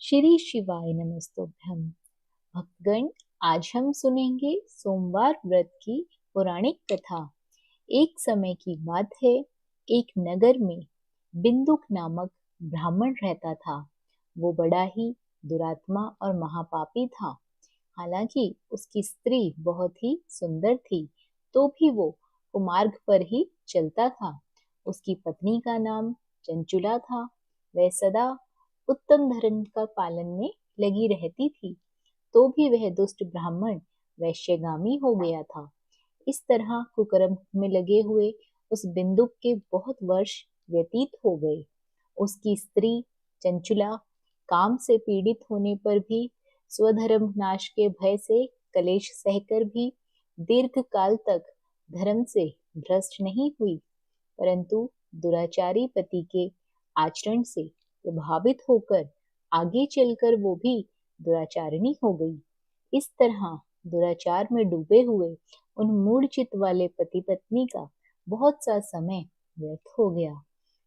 श्री शिवाय नमस्तुभ्यम। भक्तगण, आज हम सुनेंगे सोमवार व्रत की पौराणिक कथा। एक समय की बात है, एक नगर में बिंदुक नामक ब्राह्मण रहता था। वो बड़ा ही दुरात्मा और महापापी था। हालांकि उसकी स्त्री बहुत ही सुंदर थी, तो भी वो कुमार्ग पर ही चलता था। उसकी पत्नी का नाम चंचुला था। वह सदा उत्तम धर्म का पालन में लगी रहती थी, तो भी वह दुष्ट ब्राह्मण वैश्यगामी हो गया था। इस तरह कुकर्म में लगे हुए उस बिंदुक के बहुत वर्ष व्यतीत हो गए। उसकी स्त्री चंचुला काम से पीड़ित होने पर भी, स्वधर्म नाश के भय से कलेश सहकर भी दीर्घ काल तक धर्म से भ्रष्ट नहीं हुई, परंतु दुराचारी पति के आचरण से प्रभावित होकर आगे चलकर वो भी दुराचारिणी हो गई। इस तरह दुराचार में डूबे हुए उन मूढ़चित वाले पति पत्नी का बहुत सा समय व्यर्थ हो गया।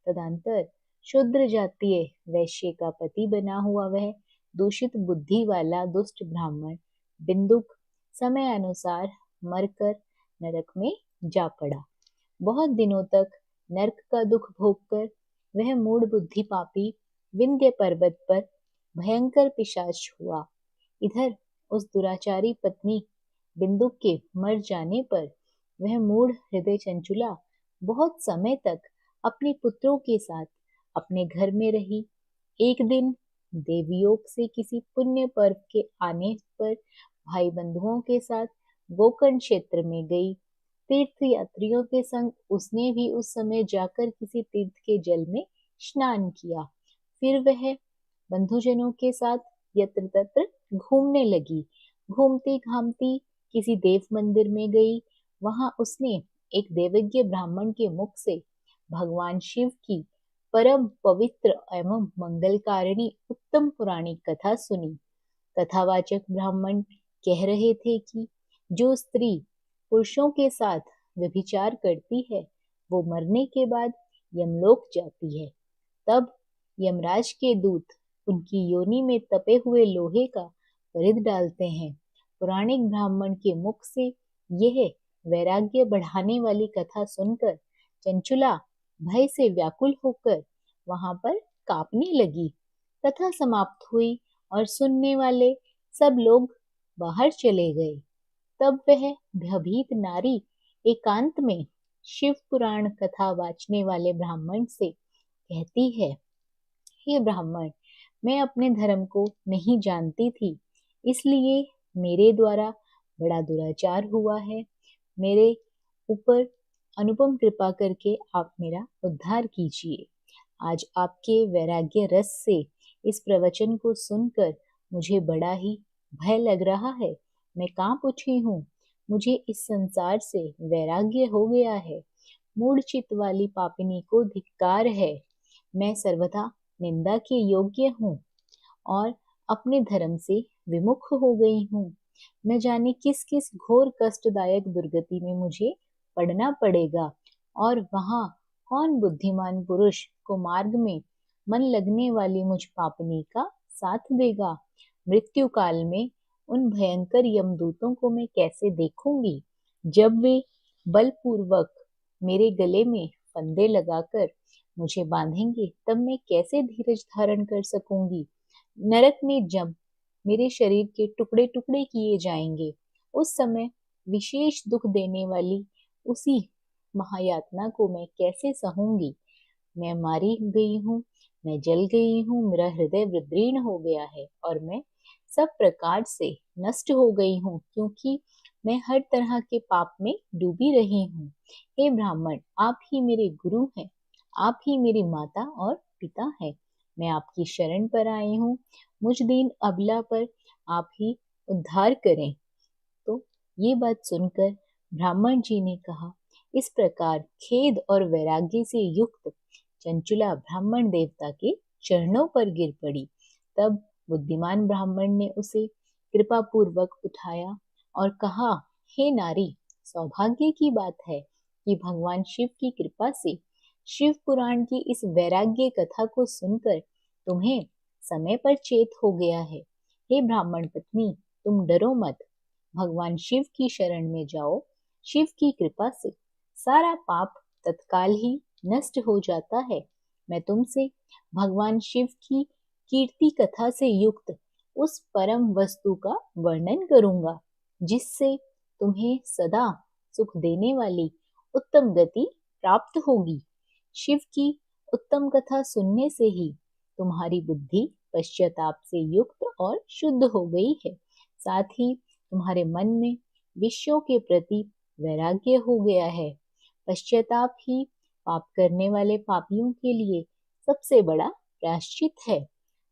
तदंतर शूद्र जातीय वैश्य का पति बना हुआ वह दूषित बुद्धि वाला दुष्ट ब्राह्मण बिंदुक समय अनुसार मरकर नरक में जा पड़ा। बहुत दिनों तक नरक का दुख भोगकर वह मूढ़ बुद्धि पापी विंध्य पर्वत पर भयंकर पिशाच हुआ। इधर उस दुराचारी पत्नी बिंदुक के मर जाने पर वह मूढ़ हृदय चंचुला बहुत समय तक अपने पुत्रों के साथ अपने घर में रही। एक दिन देवयोग से किसी पुण्य पर्व के आने पर भाई बंधुओं के साथ गोकर्ण क्षेत्र में गई। तीर्थ यात्रियों के संग उसने भी उस समय जाकर किसी तीर्थ के जल में स्नान किया। फिर वह बंधुजनों के साथ यत्र तत्र घूमने लगी। घूमती घामती किसी देव मंदिर में गई। वहां उसने एक देवज्ञ ब्राह्मण के मुख से भगवान शिव की परम पवित्र एवं मंगलकारिणी उत्तम पुराणिक कथा सुनी। कथावाचक ब्राह्मण कह रहे थे कि जो स्त्री पुरुषों के साथ व्यभिचार करती है, वो मरने के बाद यमलोक जाती है। तब यमराज के दूत उनकी योनि में तपे हुए लोहे का परिध डालते हैं। पुराणिक ब्राह्मण के मुख से यह वैराग्य बढ़ाने वाली कथा सुनकर चंचुला भय से व्याकुल होकर वहां पर कांपने लगी। कथा समाप्त हुई और सुनने वाले सब लोग बाहर चले गए। तब वह भयभीत नारी एकांत में शिव पुराण कथा वाचने वाले ब्राह्मण से कहती है, हे ब्राह्मण, मैं अपने धर्म को नहीं जानती थी, इसलिए मेरे द्वारा बड़ा दुराचार हुआ है। मेरे ऊपर अनुपम कृपा करके आप मेरा उद्धार कीजिए। आज आपके वैराग्य रस से इस प्रवचन को सुनकर मुझे बड़ा ही भय लग रहा है। मैं कांप उठी हूँ। मुझे इस संसार से वैराग्य हो गया है। मूढ़चित वाली पापिनी को धिक्कार है। मैं सर्वथा निंदा के योग्य हूँ और अपने धर्म से विमुख हो गई हूँ। न जाने किस किस घोर कष्टदायक दुर्गति में मुझे पड़ना पड़ेगा, और वहां कौन बुद्धिमान पुरुष को मार्ग में मन लगने वाली मुझ पापनी का साथ देगा। मृत्यु काल में उन भयंकर यमदूतों को मैं कैसे देखूंगी। जब वे बलपूर्वक मेरे गले में फंदे लगाकर मुझे बांधेंगे, तब मैं कैसे धीरज धारण कर सकूंगी। नरक में जब मेरे शरीर के टुकड़े टुकड़े किए जाएंगे, उस समय विशेष दुख देने वाली उसी महायातना को मैं कैसे सहूंगी। मैं मारी गई हूँ, मैं जल गई हूँ, मेरा हृदय विदीर्ण हो गया है और मैं सब प्रकार से नष्ट हो गई हूँ, क्योंकि मैं हर तरह के पाप में डूबी रही हूँ। हे ब्राह्मण, आप ही मेरे गुरु हैं, आप ही मेरी माता और पिता है। मैं आपकी शरण पर आई हूँ। मुझ दीन अबला पर आप ही उद्धार करें। तो ये बात सुनकर ब्राह्मण जी ने कहा, इस प्रकार खेद और वैराग्य से युक्त चंचुला ब्राह्मण देवता के चरणों पर गिर पड़ी। तब बुद्धिमान ब्राह्मण ने उसे कृपा पूर्वक उठाया और कहा, हे नारी, सौभाग्य की बात है कि भगवान शिव की कृपा से शिव पुराण की इस वैराग्य कथा को सुनकर तुम्हें समय पर चेत हो गया है। हे ब्राह्मण पत्नी, तुम डरो मत, भगवान शिव की शरण में जाओ। शिव की कृपा से सारा पाप तत्काल ही नष्ट हो जाता है। मैं तुमसे भगवान शिव की कीर्ति कथा से युक्त उस परम वस्तु का वर्णन करूंगा, जिससे तुम्हें सदा सुख देने वाली उत्तम गति प्राप्त होगी। शिव की उत्तम कथा सुनने से ही तुम्हारी बुद्धि पश्चाताप से युक्त और शुद्ध हो गई है। साथ ही तुम्हारे मन में विषयों के प्रति वैराग्य हो गया है। पश्चाताप ही पाप करने वाले पापियों के लिए सबसे बड़ा प्रायश्चित है।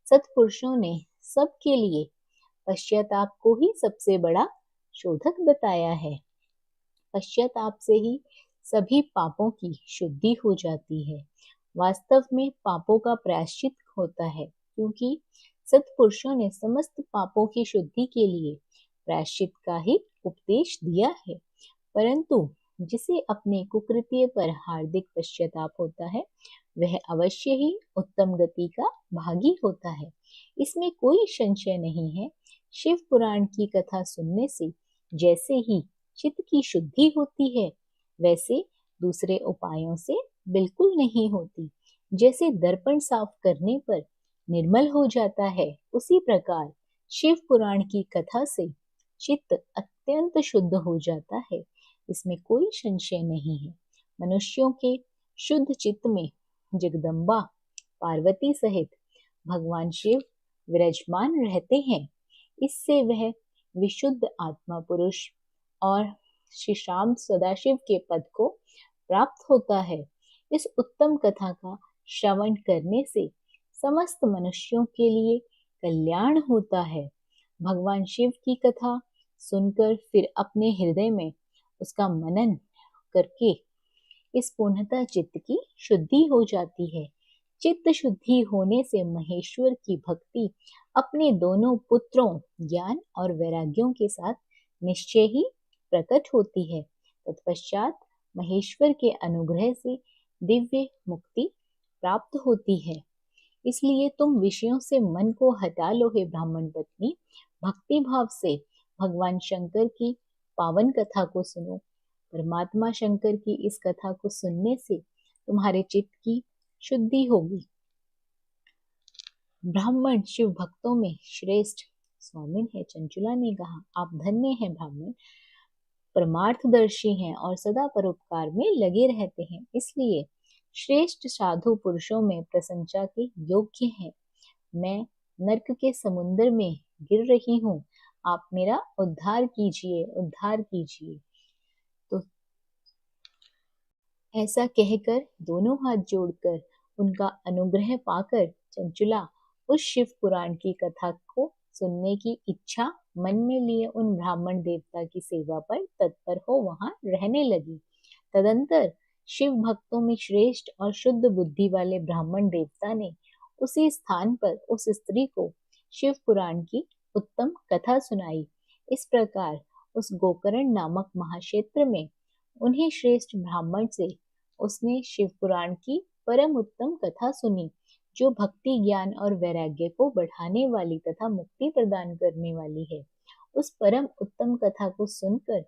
सत्पुरुषों ने सबके लिए पश्चाताप को ही सबसे बड़ा शोधक बताया है। पश्चाताप से ही सभी पापों की शुद्धि हो जाती है। वास्तव में पापों का प्रायश्चित होता है, क्योंकि सत्पुरुषों ने समस्त पापों की शुद्धि के लिए प्रायश्चित का ही उपदेश दिया है। परंतु जिसे अपने कुकृत्य पर हार्दिक पश्चाताप होता है, वह अवश्य ही उत्तम गति का भागी होता है। इसमें कोई संशय नहीं है। शिव पुराण की कथा सुनने से जैसे ही चित्त की शुद्धि होती है, वैसे दूसरे उपायों से बिल्कुल नहीं होती। जैसे दर्पण साफ करने पर निर्मल हो जाता है, उसी प्रकार शिव पुराण की कथा से चित्त अत्यंत शुद्ध हो जाता है। इसमें कोई संशय नहीं है। मनुष्यों के शुद्ध चित्त में जगदम्बा पार्वती सहित भगवान शिव विराजमान रहते हैं। इससे वह विशुद्ध आत्मा पुरुष और श्री श्याम सदाशिव के पद को प्राप्त होता है। इस उत्तम कथा का श्रवण करने से समस्त मनुष्यों के लिए कल्याण होता है। भगवान शिव की कथा सुनकर फिर अपने हृदय में उसका मनन करके इस पूर्णता चित्त की शुद्धि हो जाती है। चित्त शुद्धि होने से महेश्वर की भक्ति अपने दोनों पुत्रों ज्ञान और वैराग्यों के साथ निश्चय ही प्रकट होती है। तत्पश्चात महेश्वर के अनुग्रह से दिव्य मुक्ति प्राप्त होती है। इसलिए तुम विषयों से मन को हटा लो हे ब्राह्मण पत्नी। भक्ति भाव से भगवान शंकर की पावन कथा को सुनो। परमात्मा शंकर की इस कथा को सुनने से तुम्हारे चित्त की शुद्धि होगी। ब्राह्मण शिव भक्तों में श्रेष्ठ स्वामिन है। चंचुला ने कहा, आप धन्य हैं ब्राह्मण, परमार्थदर्शी हैं और सदा परोपकार में लगे रहते हैं, इसलिए श्रेष्ठ साधु पुरुषों में प्रशंसा के योग्य हैं। मैं नरक के समुद्र में गिर रही हूँ, आप मेरा उद्धार कीजिए, उद्धार कीजिए। तो ऐसा कहकर दोनों हाथ जोड़कर उनका अनुग्रह पाकर चंचुला उस शिव पुराण की कथा को सुनने की इच्छा मन में लिए उन ब्राह्मण देवता की सेवा पर तत्पर हो वहां रहने लगी। तदंतर शिव भक्तों में श्रेष्ठ और शुद्ध बुद्धि वाले ब्राह्मण देवता ने उसी स्थान पर उस स्त्री को शिव पुराण की उत्तम कथा सुनाई। इस प्रकार उस गोकर्ण नामक महाक्षेत्र में उन्हें श्रेष्ठ ब्राह्मण से उसने शिव पुराण की परम उत्तम कथा सुनी, जो भक्ति ज्ञान और वैराग्य को बढ़ाने वाली तथा मुक्ति प्रदान करने वाली है। उस परम उत्तम कथा को सुनकर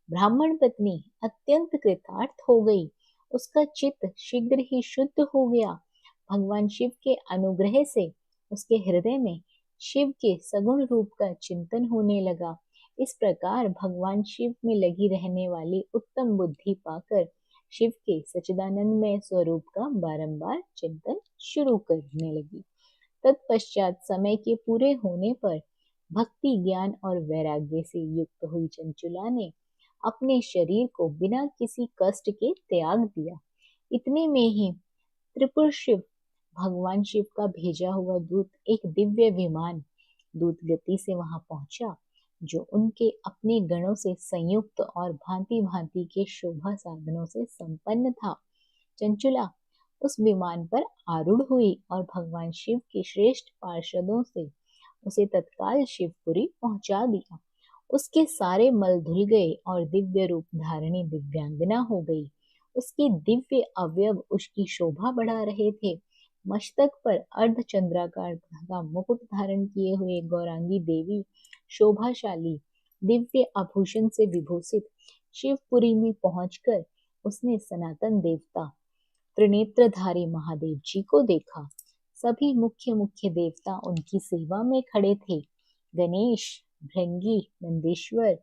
ब्राह्मण पत्नी अत्यंत कृतार्थ हो गई। उसका चित्त शीघ्र ही शुद्ध हो गया। भगवान शिव के अनुग्रह से उसके हृदय में शिव के सगुण रूप का चिंतन होने लगा। इस प्रकार भगवान शिव में लगी रहने वाली उत्तम बुद्धि पाकर शिव के सच्चिदानंदमय स्वरूप का बारंबार चिंतन शुरू करने लगी। तत्पश्चात समय के पूरे होने पर भक्ति ज्ञान और वैराग्य से युक्त हुई चंचुला ने अपने शरीर को बिना किसी कष्ट के त्याग दिया। इतने में ही त्रिपुर शिव भगवान शिव का भेजा हुआ दूत एक दिव्य विमान दूत गति से वहां पहुंचा, जो उनके अपने गणों से संयुक्त और भांति भांति के शोभा साधनों से संपन्न था। चंचुला उस विमान पर आरूढ़ हुई और भगवान शिव के श्रेष्ठ पार्षदों से उसे तत्काल शिवपुरी पहुंचा दिया। उसके सारे मल धुल गए और दिव्य रूप धारणी दिव्यांगना हो गई। उसके दिव्य अवयव उसकी शोभा बढ़ा रहे थे। मस्तक पर अर्धचंद्राकार का मुकुट धारण किए हुए गौरांगी देवी शोभाशाली दिव्य आभूषण से विभूषित शिवपुरी में पहुंचकर उसने सनातन देवता त्रिनेत्रधारी महादेव जी को देखा। सभी मुख्य मुख्य देवता उनकी सेवा में खड़े थे। गणेश, भृंगी, नंदीश्वर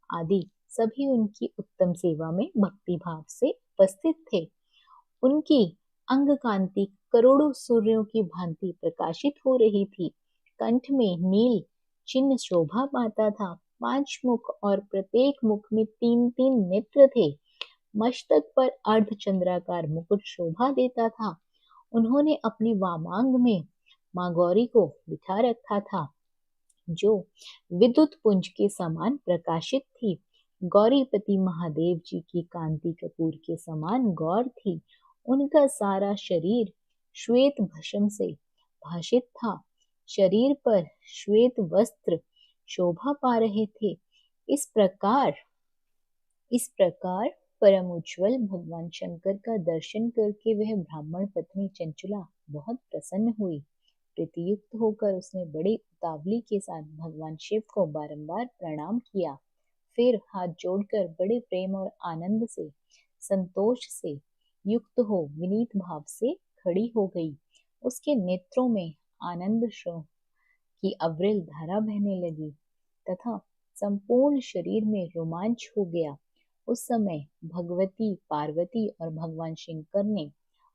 आदि सभी उनकी उत्तम सेवा में भक्ति भाव से उपस्थित थे। उनकी अंग कांति करोड़ों सूर्यों की भांति प्रकाशित हो रही थी। कंठ में नील चिन्ह शोभा पाता था। 5 मुख और प्रत्येक मुख में 3-3 नेत्र थे। मस्तक पर अर्धचंद्राकार मुकुट शोभा देता था। उन्होंने अपने वामांग में मां गौरी को बिठा रखा था, जो विद्युत पुंज के समान प्रकाशित थी। गौरीपति महादेव जी की कांति कपूर के समान गौर थी। उनका सारा शरीर श्वेत भस्म से भाषित था। शरीर पर श्वेत वस्त्र शोभा पा रहे थे। इस प्रकार परम उज्ज्वल भगवान शंकर का दर्शन करके वह ब्राह्मण पत्नी चंचला बहुत प्रसन्न हुई। प्रीतियुक्त होकर उसने बड़े उतावली के साथ भगवान शिव को बारंबार प्रणाम किया। फिर हाथ जोड़कर बड़े प्रेम और आनंद से, संतोष से युक्त हो विनीत भाव से खड़ी हो गई। उसके नेत्रों में आनंद की अविरल धारा बहने लगी तथा संपूर्ण शरीर में रोमांच हो गया। उस समय भगवती पार्वती और भगवान शंकर ने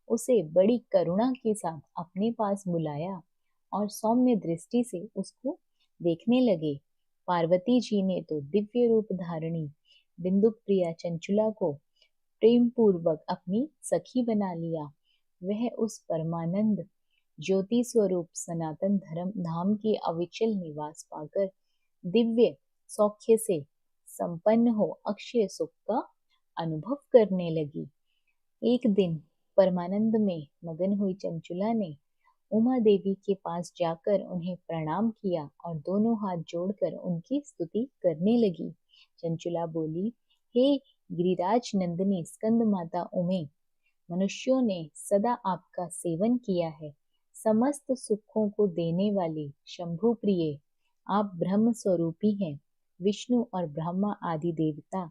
उसे बड़ी करुणा के साथ अपने पास बुलाया और सौम्य दृष्टि से उसको देखने लगे। पार्वती जी ने तो दिव्य रूप धारणी बिंदु प्रिया चंचुला को प्रेम पूर्वक अपनी सखी बना लिया। वह उस परमानंद ज्योति स्वरूप सनातन धर्म धाम के अविचल निवास पाकर दिव्य सौख्य से संपन्न हो अक्षय सुख का अनुभव करने लगी। एक दिन परमानंद में मगन हुई चंचुला ने उमा देवी के पास जाकर उन्हें प्रणाम किया और दोनों हाथ जोड़कर उनकी स्तुति करने लगी। चंचुला बोली, हे गिरिराज नंदिनी स्कंद माता उमे, मनुष्यों ने सदा आपका सेवन किया है। समस्त सुखों को देने वाले शंभु प्रिय आप ब्रह्म स्वरूपी हैं। विष्णु और ब्रह्मा आदि देवता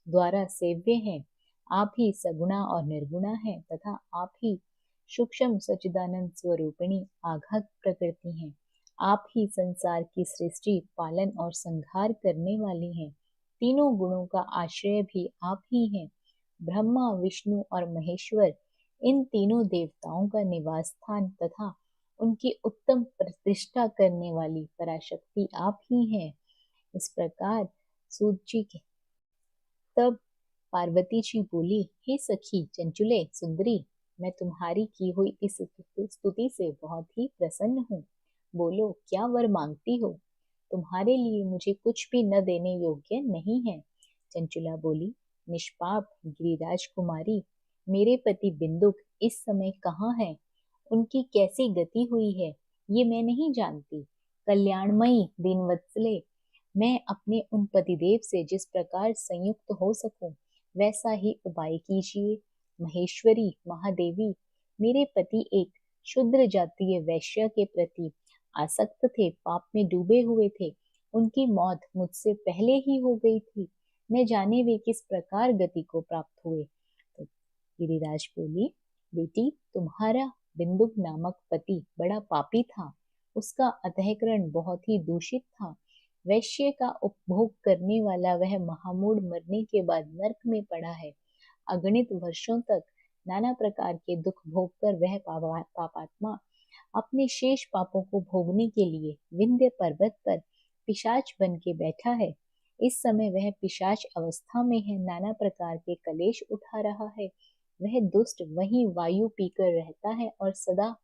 द्वारा सेव्य हैं। आप ही सगुणा और निर्गुणा हैं तथा आप ही सूक्ष्म सच्चिदानंद स्वरूपिणी आघात प्रकृति हैं। आप ही संसार की सृष्टि, पालन और संहार करने वाली हैं। तीनों गुणों का आश्रय भी आप ही हैं। ब्रह्मा, विष्णु और महेश्वर इन तीनों देवताओं का निवास स्थान तथा उनकी उत्तम प्रतिष्ठा करने वाली पराशक्ति आप ही हैं। इस प्रकार सूत जी के तब पार्वती जी बोली, हे सखी चंचुले सुंदरी, मैं तुम्हारी की हुई इस स्तुति से बहुत ही प्रसन्न हूँ। बोलो, क्या वर मांगती हो? तुम्हारे लिए मुझे कुछ भी न देने योग्य नहीं है। चंचुला बोली, निष्पाप गिरिराज कुमारी, मेरे पति बिंदुक इस समय कहाँ है? उनकी कैसी गति हुई है ये मैं नहीं जानती। कल्याणमयी दीनवत्सले, मैं अपने उन पतिदेव से जिस प्रकार संयुक्त हो सकूं वैसा ही उपाय कीजिए। महेश्वरी महादेवी, मेरे पति एक शूद्र जातीय वैश्य के प्रति आसक्त थे, पाप में डूबे हुए थे। उनकी मौत मुझसे पहले ही हो गई थी। न जाने वे किस प्रकार गति को प्राप्त हुए। तो गिरिराज बोली, बेटी, तुम्हारा बिंदुक नामक पति बड़ा पापी था। उसका अंतःकरण बहुत ही दूषित था। वैश्य का उपभोग करने वाला वह महामूढ़ मरने के बाद नरक में पड़ा है। अगणित वर्षों तक नाना प्रकार के दुख भोग कर वह पापात्मा अपने शेष पापों को भोगने के लिए विंध्य पर्वत पर पिशाच बन के बैठा है। इस समय वह पिशाच अवस्था में है, नाना प्रकार के कलेश उठा रहा है। वह दुष्ट वहीं वायु पीकर रहता है और सदा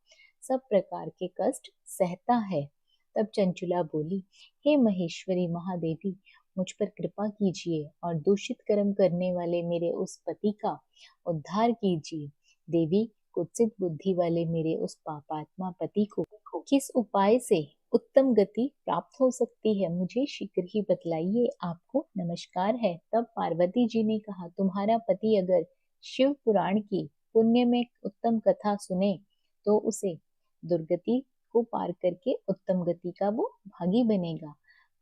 सब प्रकार के कष्ट सहता है। तब चंचुला बोली, हे महेश्वरी महादेवी, मुझ पर कृपा कीजिए और दूषित कर्म करने वाले मेरे उस पति का उद्धार कीजिए। देवी, कुत्सित बुद्धि वाले मेरे उस पापात्मा पति को किस उपाय से उत्तम गति प्राप्त हो सकती है, मुझे शीघ्र ही बतलाइए। आपको नमस्कार है। तब पार्वती जी ने कहा, तुम्हारा पति अगर शिव पुराण की पुण्य में उत्तम कथा सुने तो उसे दुर्गति को पार करके उत्तम गति का वो भागी बनेगा।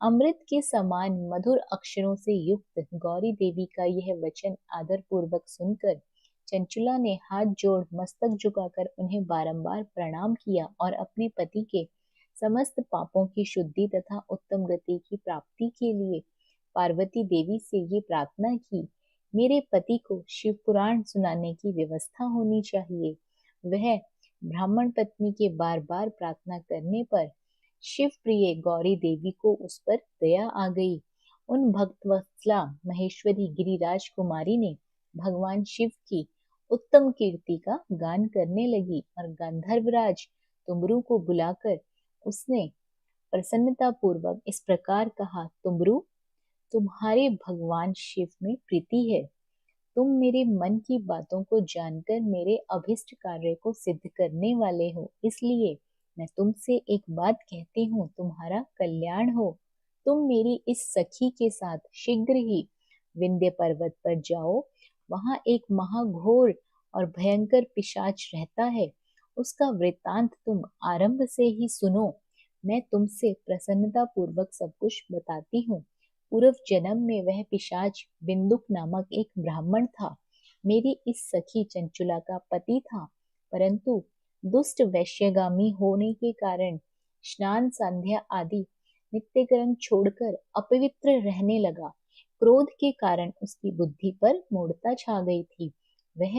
अमृत के समान मधुर अक्षरों से युक्त गौरी देवी का यह वचन आदर पूर्वक सुनकर चंचुला ने हाथ जोड़ मस्तक झुकाकर उन्हें बारंबार प्रणाम किया और अपने पति के समस्त पापों की शुद्धि तथा उत्तम गति की प्राप्ति के लिए पार्वती देवी से ये प्रार्थना की, मेरे पति को शिव पुराण सुनाने की व्यवस्था होनी चाहिए। वह ब्राह्मण पत्नी के बार बार प्रार्थना करने पर शिव प्रिय गौरी देवी को उस पर दया आ गई। उन भक्तवत्सला महेश्वरी गिरिराज कुमारी ने भगवान शिव की उत्तम कीर्ति का गान करने लगी और गंधर्वराज तुमरू को बुलाकर उसने प्रसन्नता पूर्वक इस प्रकार कहा, तुमरू, तुम्हारे भगवान शिव में प्रीति है। तुम मेरे मन की बातों को जानकर मेरे अभिष्ट कार्य को सिद्ध करने वाले हो, इसलिए मैं तुमसे एक बात कहती हूँ, तुम्हारा कल्याण हो। तुम मेरी इस सखी के साथ शीघ्र ही विंध्य पर्वत पर जाओ। वहां एक महाघोर और भयंकर पिशाच रहता है। उसका वृत्तांत तुम आरंभ से ही सुनो। मैं तुमसे प्रसन्नता पूर्वक सब कुछ बताती हूँ। पूर्व जन्म में वह पिशाच बिंदुक नामक एक ब्राह्मण था। मेरी इस सखी चंचुला का पति था, परंतु दुष्ट वैश्यगामी होने के कारण स्नान संध्या आदि नित्य कर्म छोड़कर अपवित्र रहने लगा। क्रोध के कारण उसकी बुद्धि पर मूढ़ता छा गई थी। वह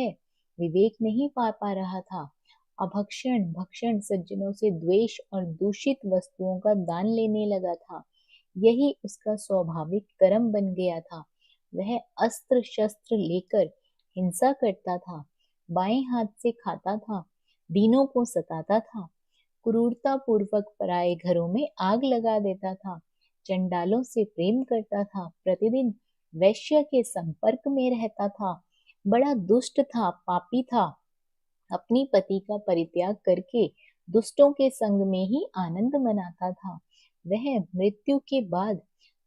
विवेक नहीं पा रहा था। अभक्षण भक्षण, सज्जनों से द्वेष और दूषित वस्तुओं का दान लेने लगा था। यही उसका स्वाभाविक कर्म बन गया था। वह अस्त्र शस्त्र लेकर हिंसा करता था, बाएं हाथ से खाता था, दीनों को सताता था, क्रूरता पूर्वक पराये घरों में आग लगा देता था, चंडालों से प्रेम करता था, प्रतिदिन वैश्य के संपर्क में रहता था, बड़ा दुष्ट था, पापी था। अपनी पति का परित्याग करके दुष्टों के संग में ही आनंद मनाता था। वह मृत्यु के बाद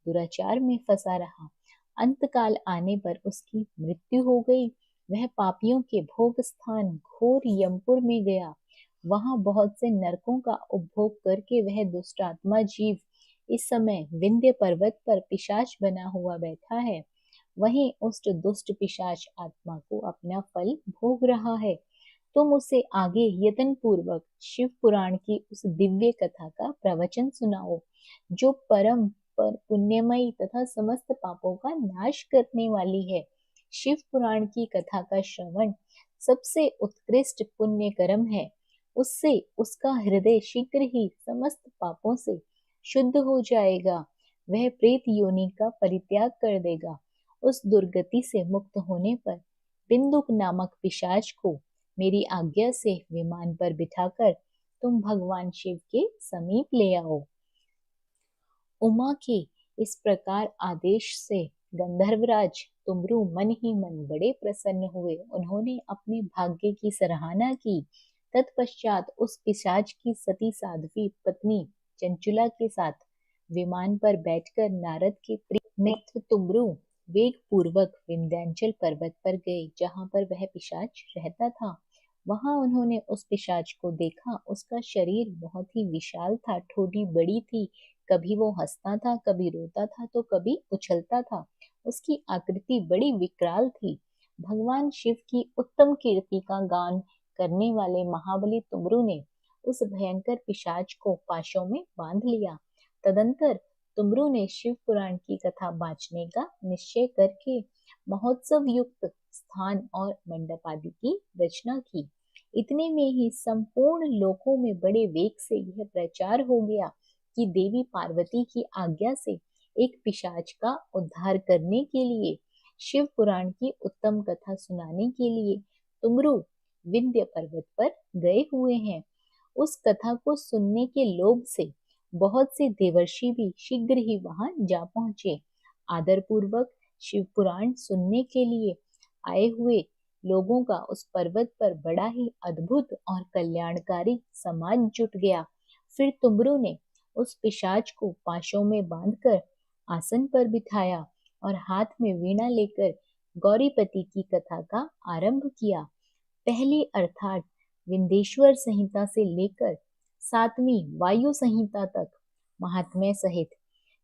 दुराचार में फंसा रहा। अंतकाल आने पर उसकी मृत्यु हो गई। वह पापियों के भोग स्थान घोर यमपुर में गया। वहां बहुत से नरकों का उपभोग करके वह दुष्टात्मा जीव इस समय विंध्य पर्वत पर पिशाच बना हुआ बैठा है। वहीं उस दुष्ट पिशाच आत्मा को अपना फल भोग रहा है। तुम उसे आगे यत्न पूर्वक शिव पुराण की उस दिव्य कथा का प्रवचन सुनाओ, जो परम पर पुण्यमयी तथा समस्त पापों का नाश करने वाली है। शिव पुराण की कथा का श्रवण सबसे उत्कृष्ट पुण्य कर्म है। उससे उसका हृदय शीघ्र ही समस्त पापों से शुद्ध हो जाएगा। वह प्रेत योनि का परित्याग कर देगा। उस दुर्गति से मुक्त होने पर बिंदुक नामक पिशाच को मेरी आज्ञा से विमान पर बिठाकर तुम भगवान शिव के समीप ले आओ। उमा के इस प्रकार आदेश से गंधर्वराज तुमरू मन ही मन बड़े प्रसन्न हुए। उन्होंने अपने भाग्य की सराहना की। तत्पश्चात उस पिशाच की सती साध्वी पत्नी चंचुला के साथ विमान पर बैठकर नारद के प्रिय मित्र तुमरू वेग पूर्वक विंध्याचल पर्वत पर गए, जहाँ पर वह पिशाच रहता था। वहां उन्होंने उस पिशाच को देखा। उसका शरीर बहुत ही विशाल था, ठोड़ी बड़ी थी। कभी वो हंसता था, कभी रोता था, तो कभी उछलता था। उसकी आकृति बड़ी विकराल थी। भगवान शिव की उत्तम कीर्ति का गान करने वाले महाबली तुमरू ने उस भयंकर पिशाच को पाशों में बांध लिया। तदंतर तुमरू ने शिव पुराण की कथा बांचने का निश्चय करके महोत्सव युक्त स्थान और मंडप आदि की रचना की। इतने में ही संपूर्ण लोकों में बड़े वेग से यह प्रचार हो गया कि देवी पार्वती की आज्ञा से एक पिशाच का उद्धार करने के लिए, शिव पुराण की उत्तम कथा सुनाने के लिए तुमरू विंध्य पर्वत पर गए हुए हैं। उस कथा को सुनने के लोभ से बहुत से देवर्षि भी शीघ्र ही वहां जा पहुंचे। आदर पूर्वक शिव पुराण सुनने के लिए आए हुए लोगों का उस पर्वत पर बड़ा ही अद्भुत और कल्याणकारी समाज जुट गया। फिर तुमरू ने उस पिशाच को पाशों में बांधकर आसन पर बिठाया और हाथ में वीणा लेकर गौरीपति की कथा का आरंभ किया। पहली अर्थात विंध्येश्वर संहिता से लेकर 7वीं वायु संहिता तक महात्म्य सहित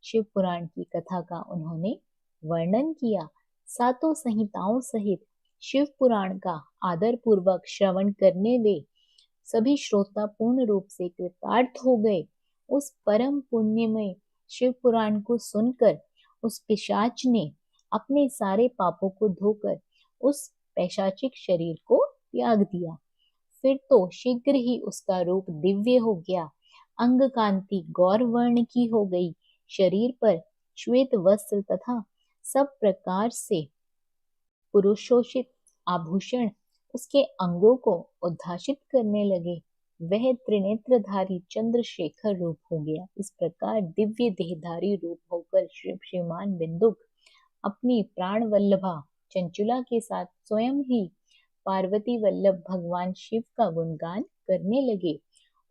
शिव पुराण की कथा का उन्होंने वर्णन किया। सातों संहिताओं सहित शिव पुराण का आदर पूर्वक श्रवण करने वे सभी श्रोता पूर्ण रूप से कृतार्थ हो गए। उस परम पुण्यमय शिव पुराण को सुनकर उस पिशाच ने अपने सारे पापों को धोकर उस पैशाचिक शरीर को त्याग दिया। फिर तो शीघ्र ही उसका रूप दिव्य हो गया, अंग कांति गौर वर्ण की हो गई, शरीर पर श्वेत वस्त्र तथा सब प्रकार से पुरुषोचित आभूषण उसके अंगों को उद्भाषित करने लगे। वह त्रिनेत्रधारी चंद्रशेखर रूप हो गया। इस प्रकार दिव्य देहधारी रूप होकर श्रीमान बिंदुक अपनी प्राण वल्लभा चंचुला के साथ स्वयं ही पार्वती वल्लभ भगवान शिव का गुणगान करने लगे।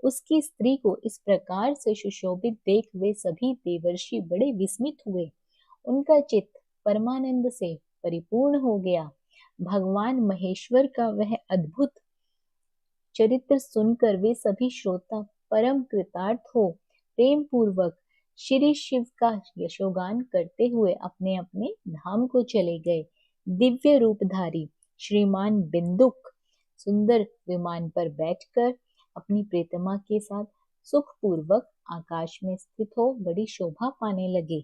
उसकी स्त्री को इस प्रकार से सुशोभित देख वे सभी देवर्षि बड़े विस्मित हुए। उनका चित्त परमानंद से परिपूर्ण हो गया। भगवान महेश्वर का वह अद्भुत चरित्र सुनकर वे सभी श्रोता परम कृतार्थ हो प्रेम पूर्वक श्री शिव का यशोगान करते हुए अपने अपने धाम को चले गए। दिव्य रूपधारी श्रीमान बिंदुक सुंदर विमान पर बैठकर अपनी प्रीतमा के साथ सुखपूर्वक आकाश में स्थित हो बड़ी शोभा पाने लगे।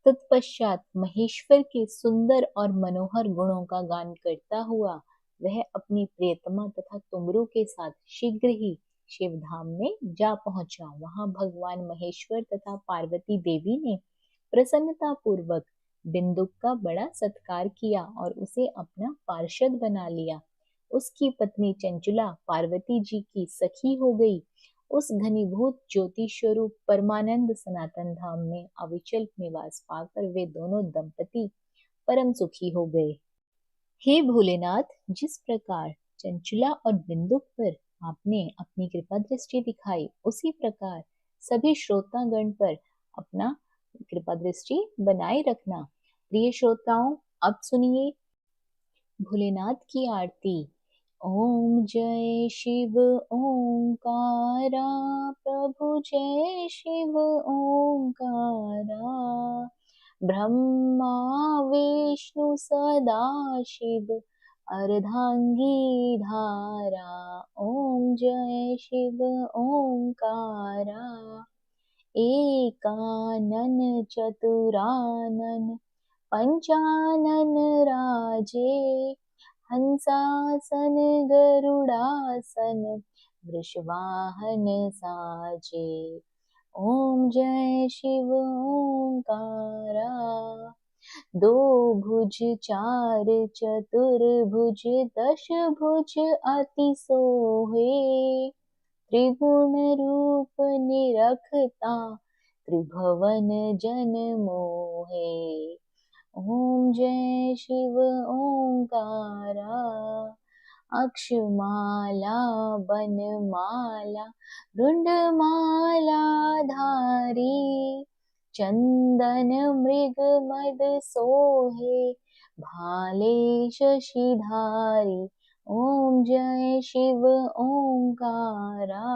तत्पश्चात महेश्वर के सुंदर और मनोहर गुणों का गान करता हुआ वह अपनी प्रियतमा तथा तुमरू के साथ शीघ्र ही शिवधाम में जा पहुंचा। वहां भगवान महेश्वर तथा पार्वती देवी ने प्रसन्नता पूर्वक बिंदुक का बड़ा सत्कार किया और उसे अपना पार्षद बना लिया। उसकी पत्नी चंचुला पार्वती जी की सखी हो गई। उस घनीभूत ज्योति स्वरूप परमानंद सनातन धाम में अविचल निवास पाकर वे दोनों दंपति परम सुखी हो गए। हे भोलेनाथ, जिस प्रकार चंचुला और बिंदुक पर आपने अपनी कृपा दृष्टि दिखाई, उसी प्रकार सभी श्रोतागण पर अपना कृपा दृष्टि बनाए रखना। प्रिय श्रोताओं, अब सुनिए भोलेनाथ की आरती। ओम जय शिव ओंकारा, प्रभु जय शिव ओंकारा, ब्रह्मा विष्णु सदा शिव अर्धांगी धारा। ओम जय शिव ओंकारा, एकानन चतुरानन पंचानन राजे, हंसासन गरुड़ासन वृषवाहन साजे। ओम जय शिव ओंकारा, दो भुज चार चतुर्भुज दश भुज अति सोहे, त्रिगुण रूप निरखता त्रिभुवन जन मोहे। ओम जय शिव ओंकारा, अक्षमाला बनमाला रुंडमाला धारी, चंदन मृग मद सोहे भाले शशिधारी। ओम जय शिव ओंकारा,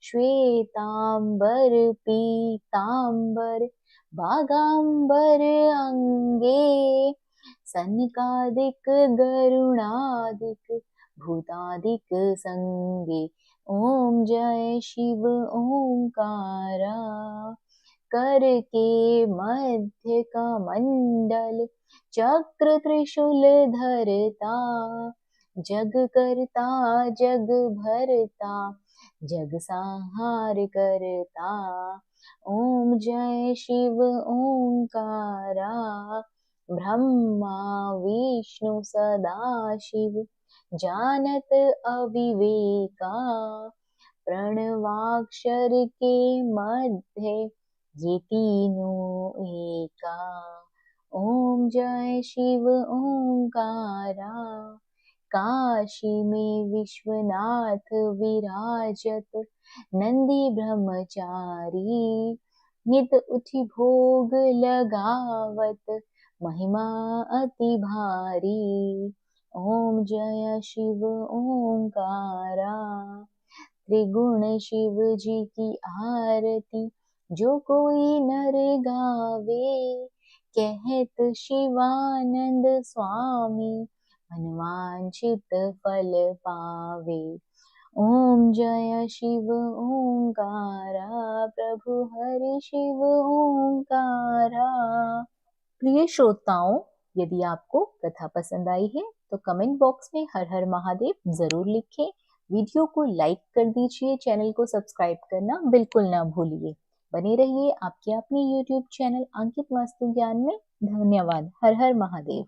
श्वेतांबर पीतांबर बागांबर अंगे, सनकादिक गरुणादिक भूतादिक संगे। ओम जय शिव ओंकारा, कर के मध्य कमंडल चक्र त्रिशूल धरता, जग करता जग भरता जग संहार करता। ओम जय शिव ओंकारा, ब्रह्मा विष्णु सदा शिव जानत अविवेका, प्रणवाक्षर के मध्य ये तीनों एका। ओम जय शिव ओंकारा, काशी में विश्वनाथ विराजत नंदी ब्रह्मचारी, नित उठि भोग लगावत महिमा अति भारी। ओम जय शिव ओंकारा। त्रिगुण शिव जी की आरती जो कोई नर गावे, कहत शिवानंद स्वामी मनवांछित फल पावे। ओम जय शिव ओंकारा, प्रभु हरि शिव ओंकारा। प्रिय श्रोताओं, यदि आपको कथा पसंद आई है तो कमेंट बॉक्स में हर हर महादेव जरूर लिखें। वीडियो को लाइक कर दीजिए, चैनल को सब्सक्राइब करना बिल्कुल ना भूलिए। बने रहिए आपके अपने YouTube चैनल अंकित वास्तु ज्ञान में। धन्यवाद। हर हर महादेव।